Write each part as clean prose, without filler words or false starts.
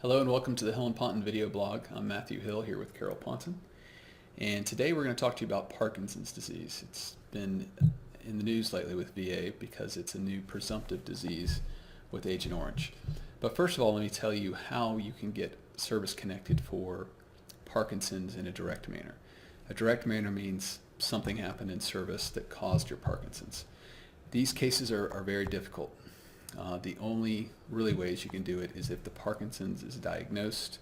Hello and welcome to the Hill and Ponton video blog. I'm Matthew Hill here with Carol Ponton. And today we're going to talk to you about Parkinson's disease. It's been in the news lately with VA because it's a new presumptive disease with Agent Orange. But first of all, let me tell you how you can get service connected for Parkinson's in a direct manner. A direct manner means something happened in service that caused your Parkinson's. These cases are very difficult. The only really ways you can do it is if the Parkinson's is diagnosed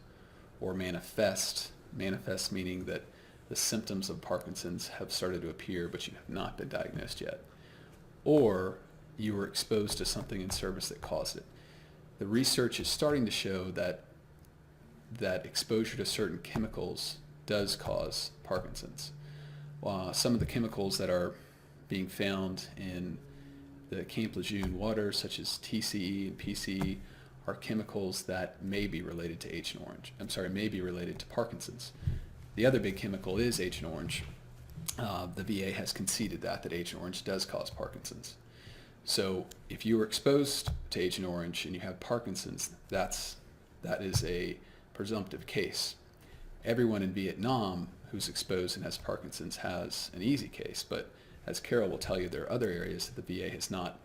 or manifest meaning that the symptoms of Parkinson's have started to appear but you have not been diagnosed yet, or you were exposed to something in service that caused it. The research is starting to show that exposure to certain chemicals does cause Parkinson's. Some of the chemicals that are being found in the Camp Lejeune water, such as TCE and PCE, are chemicals that may be related to Agent Orange. May be related to Parkinson's. The other big chemical is Agent Orange. The VA has conceded that Agent Orange does cause Parkinson's. So if you were exposed to Agent Orange and you have Parkinson's, that is a presumptive case. Everyone in Vietnam who's exposed and has Parkinson's has an easy case, but as Carol will tell you, there are other areas that the VA has not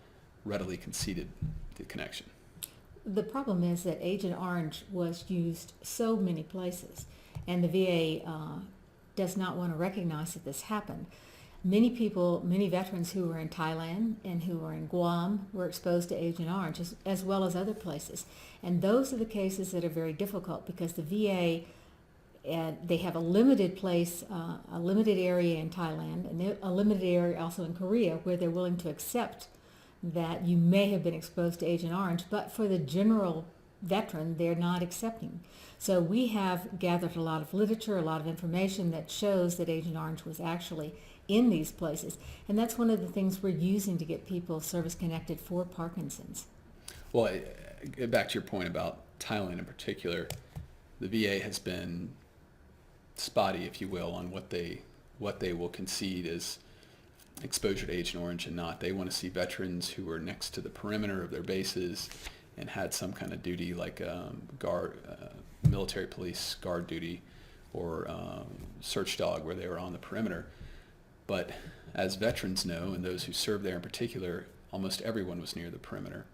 readily conceded the connection. The problem is that Agent Orange was used so many places, and the VA does not want to recognize that this happened. Many veterans who were in Thailand and who were in Guam were exposed to Agent Orange, as well as other places. And those are the cases that are very difficult because the VA, they have a limited place, a limited area in Thailand, and a limited area also in Korea where they're willing to accept that you may have been exposed to Agent Orange, but for the general veteran, they're not accepting. So we have gathered a lot of literature, a lot of information that shows that Agent Orange was actually in these places. And that's one of the things we're using to get people service connected for Parkinson's. Well, back to your point about Thailand in particular, the VA has been spotty, if you will, on what they will concede as exposure to Agent Orange and not. They want to see veterans who were next to the perimeter of their bases and had some kind of duty like military police guard duty or search dog where they were on the perimeter. But as veterans know, and those who served there in particular, almost everyone was near the perimeter.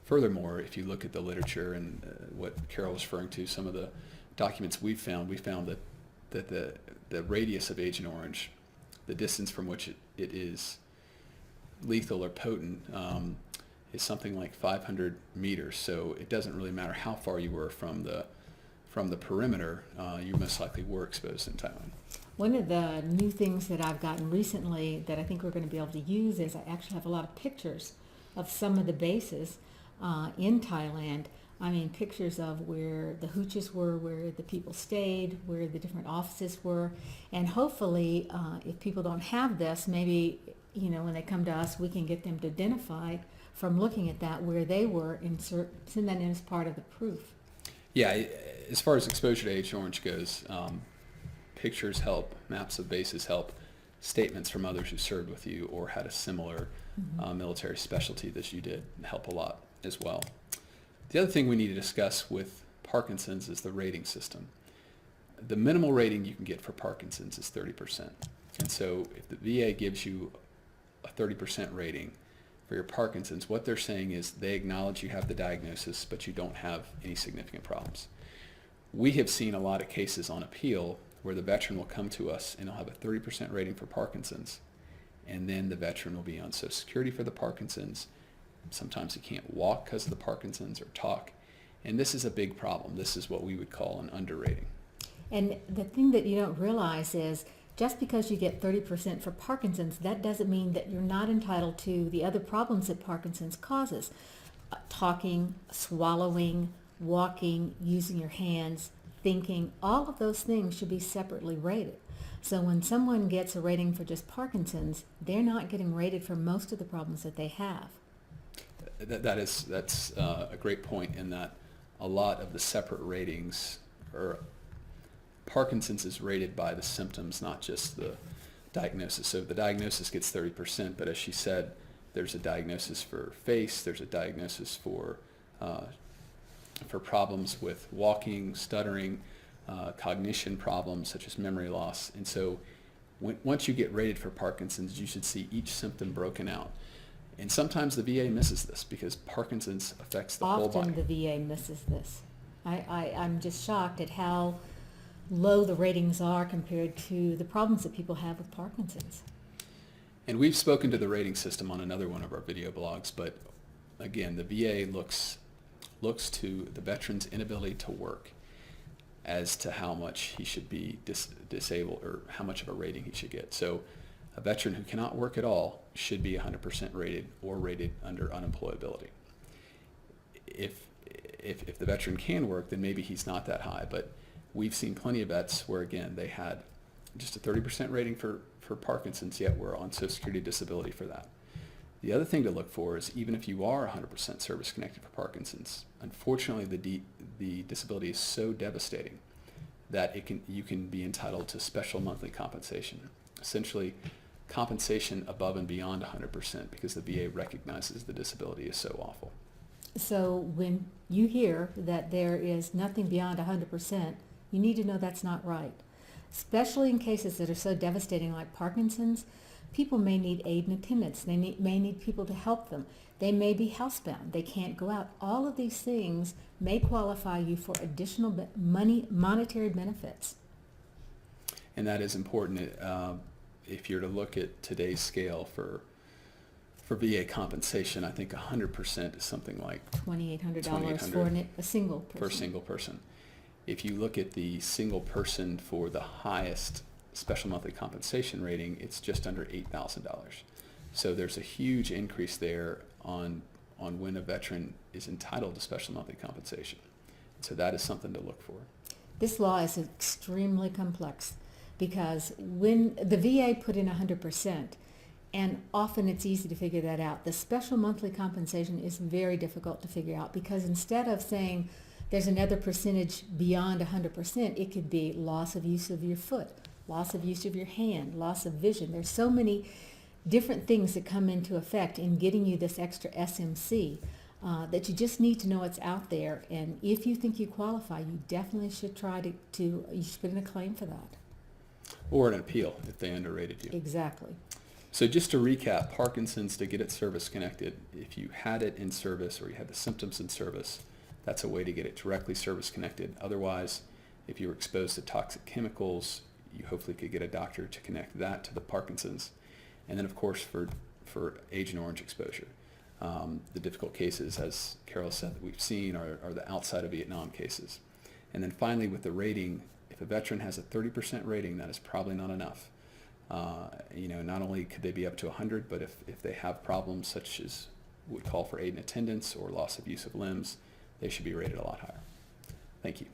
Furthermore, if you look at the literature and what Carol was referring to, some of the documents we found that the radius of Agent Orange, the distance from which it is lethal or potent, is something like 500 meters. So it doesn't really matter how far you were from the perimeter, you most likely were exposed in Thailand. One of the new things that I've gotten recently that I think we're going to be able to use is I actually have a lot of pictures of some of the bases in Thailand. I mean, pictures of where the hooches were, where the people stayed, where the different offices were. And hopefully, if people don't have this, maybe, when they come to us, we can get them to identify from looking at that where they were, and send that in as part of the proof. Yeah, as far as exposure to Agent Orange goes, pictures help, maps of bases help, statements from others who served with you or had a similar military specialty that you did help a lot as well. The other thing we need to discuss with Parkinson's is the rating system. The minimal rating you can get for Parkinson's is 30%. And so if the VA gives you a 30% rating for your Parkinson's, what they're saying is they acknowledge you have the diagnosis, but you don't have any significant problems. We have seen a lot of cases on appeal where the veteran will come to us and they'll have a 30% rating for Parkinson's, and then the veteran will be on Social Security for the Parkinson's. Sometimes he can't walk because of the Parkinson's or talk. And this is a big problem. This is what we would call an underrating. And the thing that you don't realize is just because you get 30% for Parkinson's, that doesn't mean that you're not entitled to the other problems that Parkinson's causes. Talking, swallowing, walking, using your hands, thinking, all of those things should be separately rated. So when someone gets a rating for just Parkinson's, they're not getting rated for most of the problems that they have. That's a great point in that a lot of the separate ratings are Parkinson's is rated by the symptoms, not just the diagnosis. So the diagnosis gets 30%, but as she said, there's a diagnosis for face, there's a diagnosis for for problems with walking, stuttering, cognition problems such as memory loss. And so once you get rated for Parkinson's, you should see each symptom broken out. And sometimes the VA misses this because Parkinson's affects the whole body. Often the VA misses this. I'm just shocked at how low the ratings are compared to the problems that people have with Parkinson's. And we've spoken to the rating system on another one of our video blogs, but again, the VA looks to the veteran's inability to work as to how much he should be disabled or how much of a rating he should get. So a veteran who cannot work at all should be 100% rated or rated under unemployability. If the veteran can work, then maybe he's not that high, but we've seen plenty of vets where, again, they had just a 30% rating for Parkinson's, yet were on Social Security disability for that. The other thing to look for is even if you are 100% service-connected for Parkinson's, unfortunately the disability is so devastating that you can be entitled to special monthly compensation, essentially compensation above and beyond 100% because the VA recognizes the disability is so awful. So when you hear that there is nothing beyond 100%, you need to know that's not right. Especially in cases that are so devastating like Parkinson's, people may need aid and attendance. They may need people to help them. They may be housebound. They can't go out. All of these things may qualify you for additional monetary benefits. And that is important. If you're to look at today's scale for VA compensation, I think 100% is something like $2,800 for a single person. For a single person. If you look at the single person for the highest special monthly compensation rating, it's just under $8,000. So there's a huge increase there on when a veteran is entitled to special monthly compensation. So that is something to look for. This law is extremely complex because when the VA put in 100%, and often it's easy to figure that out, the special monthly compensation is very difficult to figure out because instead of saying there's another percentage beyond 100%, it could be loss of use of your foot, loss of use of your hand, loss of vision. There's so many different things that come into effect in getting you this extra SMC that you just need to know it's out there. And if you think you qualify, you definitely should try you should put in a claim for that. Or an appeal if they underrated you. Exactly. So just to recap, Parkinson's, to get it service connected, if you had it in service or you had the symptoms in service, that's a way to get it directly service connected. Otherwise, if you were exposed to toxic chemicals, you hopefully could get a doctor to connect that to the Parkinson's. And then, of course, for Agent Orange exposure. The difficult cases, as Carol said, that we've seen are the outside of Vietnam cases. And then finally, with the rating, if a veteran has a 30% rating, that is probably not enough. Not only could they be up to 100, but if they have problems such as would call for aid and attendance or loss of use of limbs, they should be rated a lot higher. Thank you.